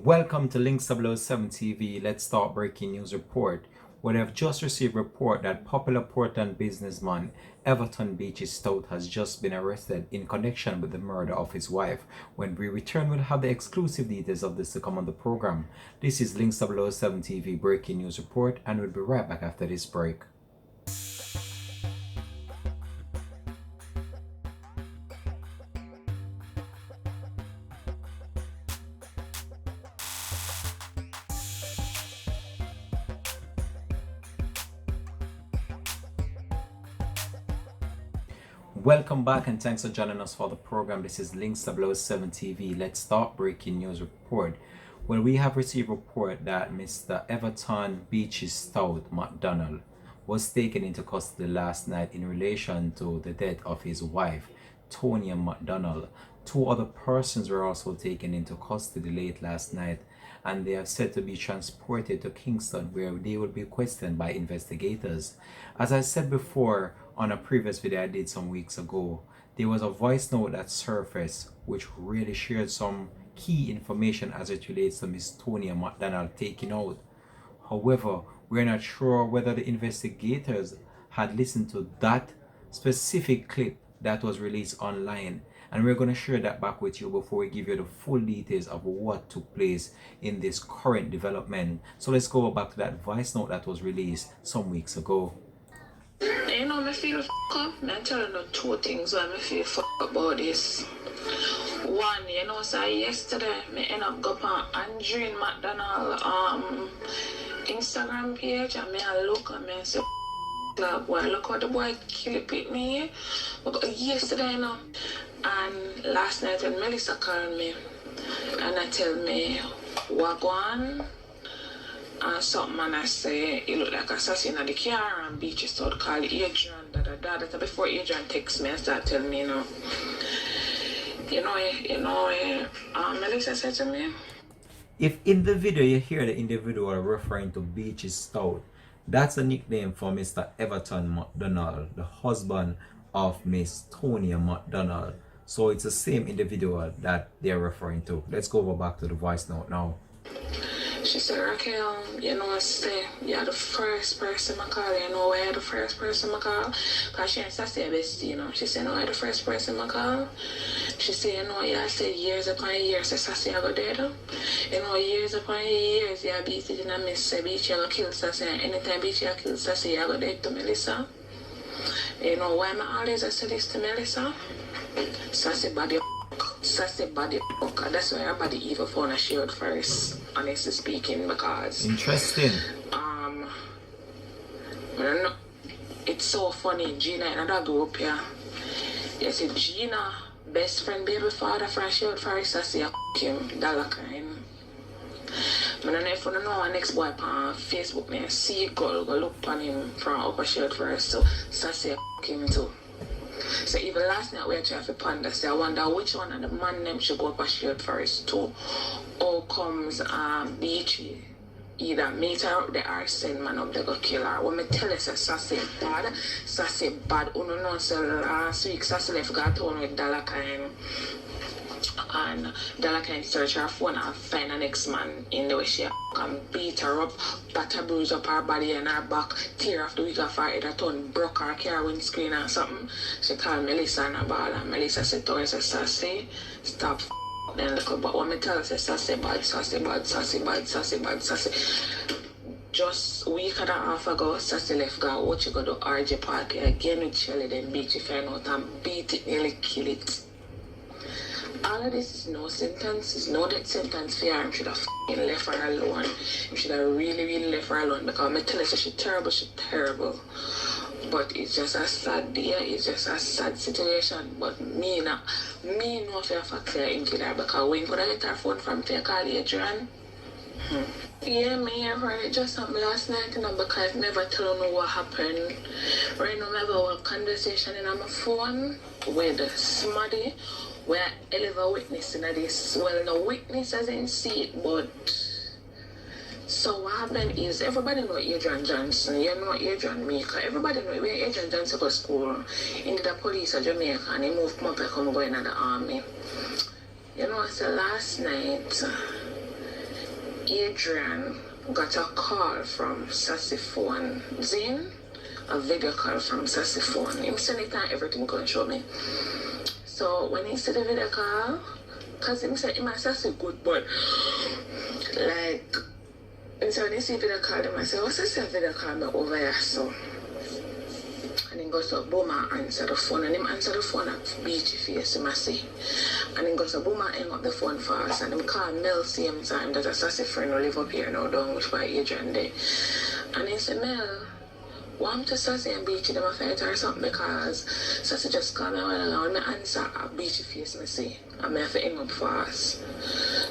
Welcome to Links 007 TV. Let's start breaking news report. We have just received a report that popular Portland businessman Everton Beachy Stout has just been arrested in connection with the murder of his wife. When we return, we'll have the exclusive details of this to come on the program. This is Links 007 TV breaking news report, and we'll be right back after this break. Welcome back and thanks for joining us for the program. This is Links 007 TV. Let's start breaking news report. Well, we have received report that Mr. Everton Beachy Stout McDonald was taken into custody last night in relation to the death of his wife, Tonya McDonald. Two other persons were also taken into custody late last night, and they are said to be transported to Kingston, where they will be questioned by investigators. As I said before on a previous video I did some weeks ago, there was a voice note that surfaced which really shared some key information as it relates to Miss Tonya McDonald taken out. However, we're not sure whether the investigators had listened to that specific clip that was released online, and we're going to share that back with you before we give you the full details of what took place in this current development. So let's go back to that voice note that was released some weeks ago. You know, I feel up. I'm telling you two things why I feel about this. One, you know, so yesterday I end up going on Andrew McDonald Instagram page, and I look and I say, boy, look how the boy killed me. Yesterday, you know, and last night when Melissa called me and I tell me what going and something, and I say he look like assassin at the car, and Beachy started calling Adrian, that before Adrian texts me and start telling me, Melissa said to me, if in the video you hear the individual referring to Beachy Stout, that's a nickname for Mr. Everton McDonald, the husband of Miss Tonya McDonald. So it's the same individual that they're referring to. Let's go over back to the voice note now. She said, Raquel, you know, I say, you're the first person I call. You know why you're the first person I call? Because she ain't say bestie, you know. She said, no, you're the first person I call. She said, you know, I said years upon years, Sassy, I go dead. You know, years upon years, you beat it in a miss, Beachy, I go kill Sassy. And anytime Beachy, I kill Sassy, I go dead to Melissa. You know why I always say this to Melissa? Sassy body fuck. That's why everybody even phone a shared first, honestly speaking, because interesting. It's so funny. Gina in that group here. You see Gina, best friend, baby father from shared first, Sassy him, dollar kind. I don't know if you know our next boy on Facebook, man, see a girl go look on him from upper shared first, so Sassy him too. So even last night we had to ponder, so I wonder which one of the man them should go up a shirt first too. Or comes Beachy either meet her up there or send man up there go kill her. When me tell you Sassy bad, uno know so last week Sassy left got town with dollar kind. And Della can search her phone and find an next man in the way she can beat her up, batter bruise up her body and her back, tear off the wig of her head, her tongue, broke her car windscreen or something. She called Melissa and a ball, and Melissa said to her, Sassy, stop then look, but when me tell her, Sassy bad. Just a week and a half ago, Sassy left go what you go to RJ party again with Shelly, then Beachy find out and beat it, nearly kill it. All of this is no sentence, is no death sentence for her. I should have left her alone. I should have really left her alone, because I tell her she's terrible. But it's just a sad day, it's just a sad situation. But me know for a fact that I kill her, because when could I get her phone from to call Adrian? Yeah, me heard it just happened last night, because I never tell me what happened. Right now I have a conversation on my phone with somebody where I live a witness in this. Well, no witness as in see it, but so what happened is everybody know Adrian Johnson, you know Adrian Maker, everybody know where Adrian Johnson go to school in the police of Jamaica, and he moved from up and come going in the army. You know, so last night Adrian got a call from Sassy phone Zane, a video call from Sassy phone. Him send it and everything going show me. So when he see the video call, cause him said him Sassy good, but like, and so when he see video call, him I say, what's this video call me over here so? And then goes to Boomer answer the phone, and him answer the phone at Beachy face, him I see. And then goes to Boomer hang up the phone fast, and him call Mel same time that a Sassy friend who live up here now down which by Adrian there. And he say, Mel, want to Sassy and Beachy them a fight or something, because Sassy just call me a while ago and me answer at Beachy face me see. And me have to hang up fast.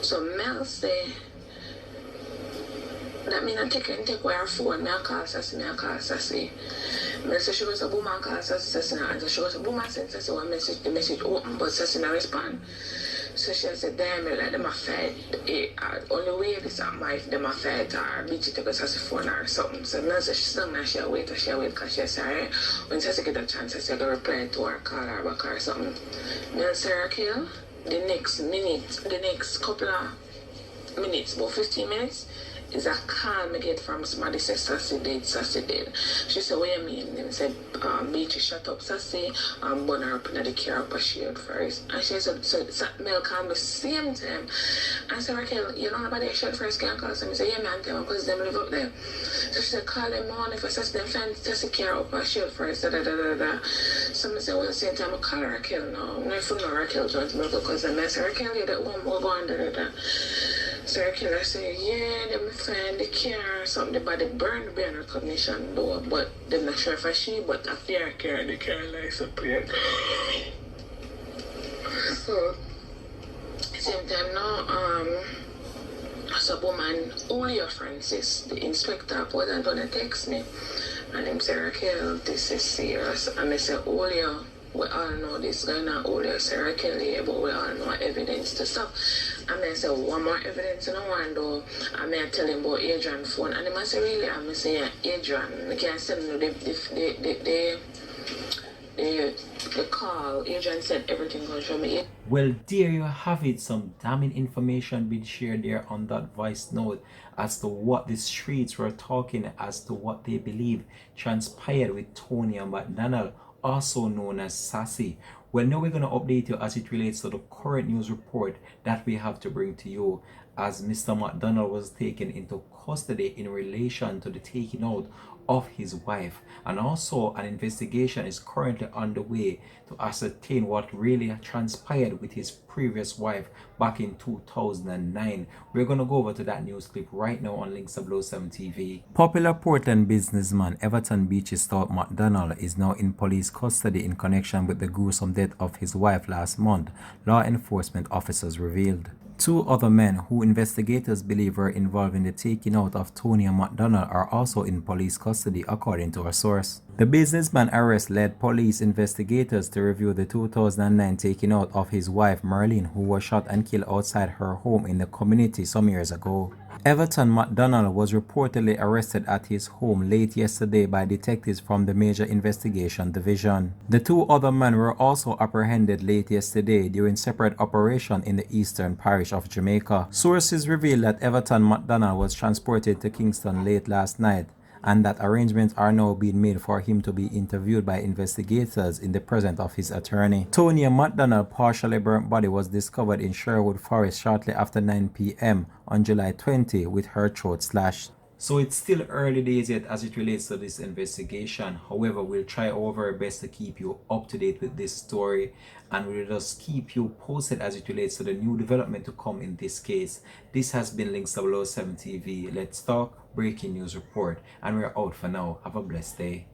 So Mel say, that mean I take away her phone, me I call Sassy. Me say she goes to Boomer and call Sassy and answer. She goes to Boomer and send Sassy one message, the message open, but Sassy not respond. So she said, damn, like them a fight. Only way this at my if them a fight or Beachy take a Sassy phone or something. So Mel said she's not she wait because she said, when Sassy get a chance, I said, go reply to her, call her back or something. Mel say, Raquel, the next couple of minutes, about 15 minutes, is a call me get from somebody say Sassy dead. She said, what you mean? They said, Beachy shut up Sassy and burn her up in the car up a shield first. And she said, so Mel called me same time. I said, Raquel, you know nobody shot first can call Sassy. I said, yeah man, tell them because them live up there. So she said, call them on if I Sassy them find Sassy car up a shield first. So I said, well, same time I call Raquel now. No, if you know Raquel joins me because I said, Raquel, you that one more going So Raquel say, yeah, them find the car or something, the body burned behind recognition door, but they're not sure if it's she, but after the car license plate. So, same time now, so woman, Julio Francis, the inspector, wasn't gonna text me, and him say, Raquel, this is serious, and I say, Julio, we all know this going on, Julio say, Raquel, yeah, but we all know evidence to stuff. And I say, one more evidence in the one though. And I tell him about Adrian's phone. And I say, really? And I say, yeah, Adrian. I can't send him the call. Adrian said everything going to show me. Well, there you have it. Some damning information being shared there on that voice note as to what the streets were talking, as to what they believe transpired with Tonya McDonald, also known as Sassy. Well, now we're going to update you as it relates to the current news report that we have to bring to you, as Mr. McDonald was taken into custody in relation to the taking out of his wife, and also an investigation is currently underway to ascertain what really transpired with his previous wife back in 2009. We're going to go over to that news clip right now on Links 007 TV. Popular Portland businessman Everton Beachy Stout McDonald is now in police custody in connection with the gruesome death of his wife last month, law enforcement officers revealed. Two other men who investigators believe were involved in the taking out of Tonya McDonald are also in police custody, according to a source. The businessman's arrest led police investigators to review the 2009 taking out of his wife Marlene, who was shot and killed outside her home in the community some years ago. Everton McDonald was reportedly arrested at his home late yesterday by detectives from the Major Investigation Division. The two other men were also apprehended late yesterday during separate operation in the eastern parish of Jamaica. Sources reveal that Everton McDonald was transported to Kingston late last night, and that arrangements are now being made for him to be interviewed by investigators in the presence of his attorney. Tonya McDonald's partially burnt body was discovered in Sherwood Forest shortly after 9 p.m. on July 20 with her throat slashed. So it's still early days yet as it relates to this investigation. However, we'll try our very best to keep you up to date with this story, and we'll just keep you posted as it relates to the new development to come in this case. This has been Links 007 TV. Let's talk breaking news report, and we're out for now. Have a blessed day.